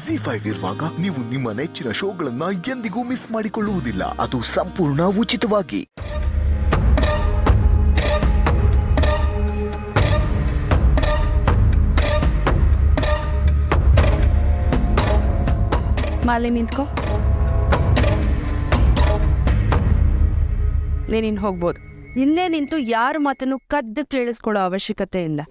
ಜಿ5 ಇರುವಾಗ ನೀವು ನಿಮ್ಮ ನೆಚ್ಚಿನ ಶೋಗಳನ್ನ ಎಂದಿಗೂ ಮಿಸ್ ಮಾಡಿಕೊಳ್ಳುವುದಿಲ್ಲ. ಅದು ಸಂಪೂರ್ಣ ಉಚಿತವಾಗಿ. ಮಾಲೆ ನಿಂತ್ಕೋ. ನೀನಿನ್ ಹೋಗ್ಬೋದು. ಇಲ್ಲೇ ನಿಂತು ಯಾರ ಮಾತನ್ನು ಕದ್ದು ಕೇಳಿಸ್ಕೊಳ್ಳೋ ಅವಶ್ಯಕತೆ ಇಲ್ಲ.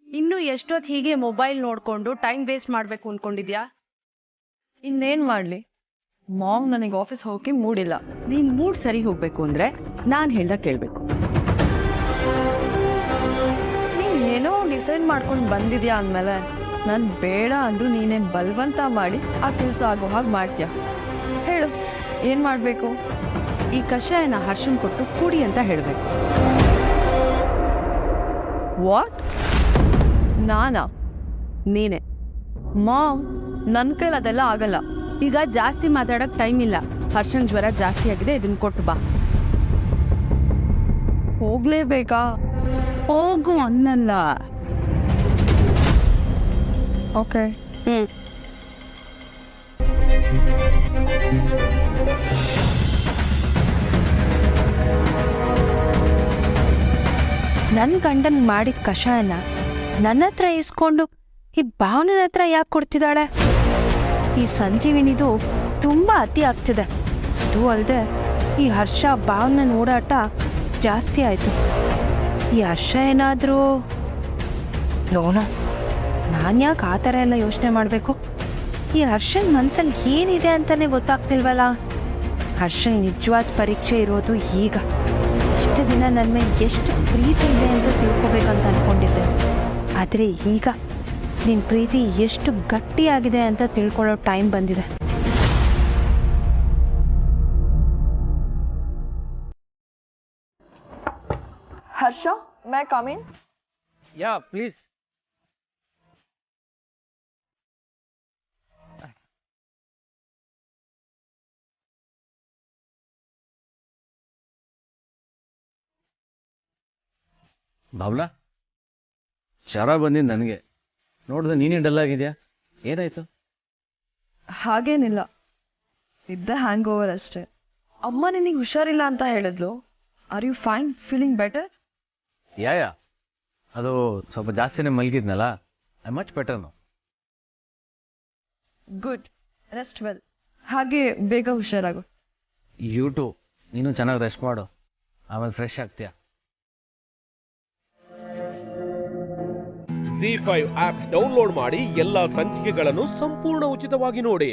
ಇನ್ನು ಎಷ್ಟೊತ್ತು ಹೀಗೆ ಮೊಬೈಲ್ ನೋಡ್ಕೊಂಡು ಟೈಮ್ ವೇಸ್ಟ್ ಮಾಡ್ಬೇಕು ಅನ್ಕೊಂಡಿದ್ಯಾ? ಇನ್ನೇನ್ ಮಾಡ್ಲಿ, ಮಾಮ್ ನನಗೆ ಆಫೀಸ್ ಹೋಗಕ್ಕೆ ಮೂಡಿಲ್ಲ. ನೀನ್ ಮೂಡ್ ಸರಿ ಹೋಗ್ಬೇಕು ಅಂದ್ರೆ ನಾನ್ ಹೇಳ್ದ ಕೇಳ್ಬೇಕು. ನೀನ್ ಏನೋ ಡಿಸೈಡ್ ಮಾಡ್ಕೊಂಡು ಬಂದಿದ್ಯಾ ಅಂದ್ಮೇಲೆ ನನ್ ಬೇಡ ಅಂದ್ರೂ ನೀನೇನ್ ಬಲವಂತ ಮಾಡಿ ಆ ಕೆಲಸ ಆಗೋ ಹಾಗೆ ಮಾಡ್ತೀಯ. ಹೇಳು, ಏನ್ ಮಾಡ್ಬೇಕು? ಈ ಕಷಾಯನ ಹರ್ಷನ್ ಕೊಟ್ಟು ಕುಡಿ ಅಂತ ಹೇಳ್ಬೇಕು. ವಾಟ್? ನಾನಾ? ನೀನೆ. ಮಾಮ್, ನನ್ ಕೈಲಿ ಅದೆಲ್ಲ ಆಗಲ್ಲ. ಈಗ ಜಾಸ್ತಿ ಮಾತಾಡಕ್ ಟೈಮ್ ಇಲ್ಲ. ಹರ್ಷನ್ ಜ್ವರ ಜಾಸ್ತಿ ಆಗಿದೆ, ಇದನ್ನ ಕೊಟ್ಟು ಬಾ. ಹೋಗ್ಲೇಬೇಕಾ? ಹೋಗು ಅನ್ನಲ್ಲ. ಓಕೆ. ನನ್ನ ಗಂಡನ್ ಮಾಡಿದ ಕಷಾಯನ ನನ್ನ ಹತ್ರ ಇಸ್ಕೊಂಡು ಈ ಭಾವನ ಹತ್ರ ಯಾಕೆ ಕೊಡ್ತಿದ್ದಾಳೆ? ಈ ಸಂಜೀವಿನಿದು ತುಂಬ ಅತಿ ಆಗ್ತಿದೆ. ಅದು ಅಲ್ಲದೆ ಈ ಹರ್ಷ ಭಾವನ ಓಡಾಟ ಜಾಸ್ತಿ ಆಯಿತು. ಈ ಹರ್ಷ ಏನಾದರೂ ನೋಣ, ನಾನು ಯಾಕೆ ಆ ಥರ ಎಲ್ಲ ಯೋಚನೆ ಮಾಡಬೇಕು? ಈ ಹರ್ಷನ ಮನಸ್ಸಲ್ಲಿ ಏನಿದೆ ಅಂತಲೇ ಗೊತ್ತಾಗ್ತಿಲ್ವಲ್ಲ. ಹರ್ಷನ್ ನಿಜವಾದ ಪರೀಕ್ಷೆ ಇರೋದು ಈಗ. ಇಷ್ಟು ದಿನ ನನ್ನ ಮೇಲೆ ಎಷ್ಟು ಪ್ರೀತಿ ಇದೆ ಅಂತ ತಿಳ್ಕೊಬೇಕಂತ ಅಂದ್ಕೊಂಡಿದ್ದೆ. ಆದರೆ ಈಗ ನಿನ್ನ ಪ್ರೀತಿ ಎಷ್ಟು ಗಟ್ಟಿಯಾಗಿದೆ ಅಂತ ತಿಳ್ಕೊಳ್ಳೋ ಟೈಮ್ ಬಂದಿದೆ. ಹರ್ಷ, ಮೈ ಕಮ್ ಇನ್? Yeah please. ಬಾಬ್ಲಾ, ಜ್ವರ ಬಂದಿದ್ದು ನನಗೆ. ನೋಡಿದ್ರೆ ನೀನೇ ಡಲ್ ಆಗಿದ್ಯಾ, ಏನಾಯ್ತು? ಹಾಗೇನಿಲ್ಲ, ಇದ್ದ ಹ್ಯಾಂಗ್ ಓವರ್ ಅಷ್ಟೇ. ಅಮ್ಮ ನಿನಗೆ ಹುಷಾರಿಲ್ಲ ಅಂತ ಹೇಳಿದ್ಲು. Are you fine, feeling better? Yeah ಅದು ಸ್ವಲ್ಪ ಜಾಸ್ತಿನೇ ಮಲಗಿದ್ನಲ್ಲ. I much better no. Good, rest well. ಹಾಗೆ ಬೇಗ ಹುಷಾರಾಗು. ಯು ಟು, ನೀನು ಚೆನ್ನಾಗಿ ರೆಸ್ಟ್ ಮಾಡು, ಆಮೇಲೆ ಫ್ರೆಶ್ ಆಗ್ತೀಯಾ. ಜಿ5 ಆಪ್ ಡೌನ್ಲೋಡ್ ಮಾಡಿ ಎಲ್ಲಾ ಸಂಚಿಕೆಗಳನ್ನು ಸಂಪೂರ್ಣ ಉಚಿತವಾಗಿ ನೋಡಿ.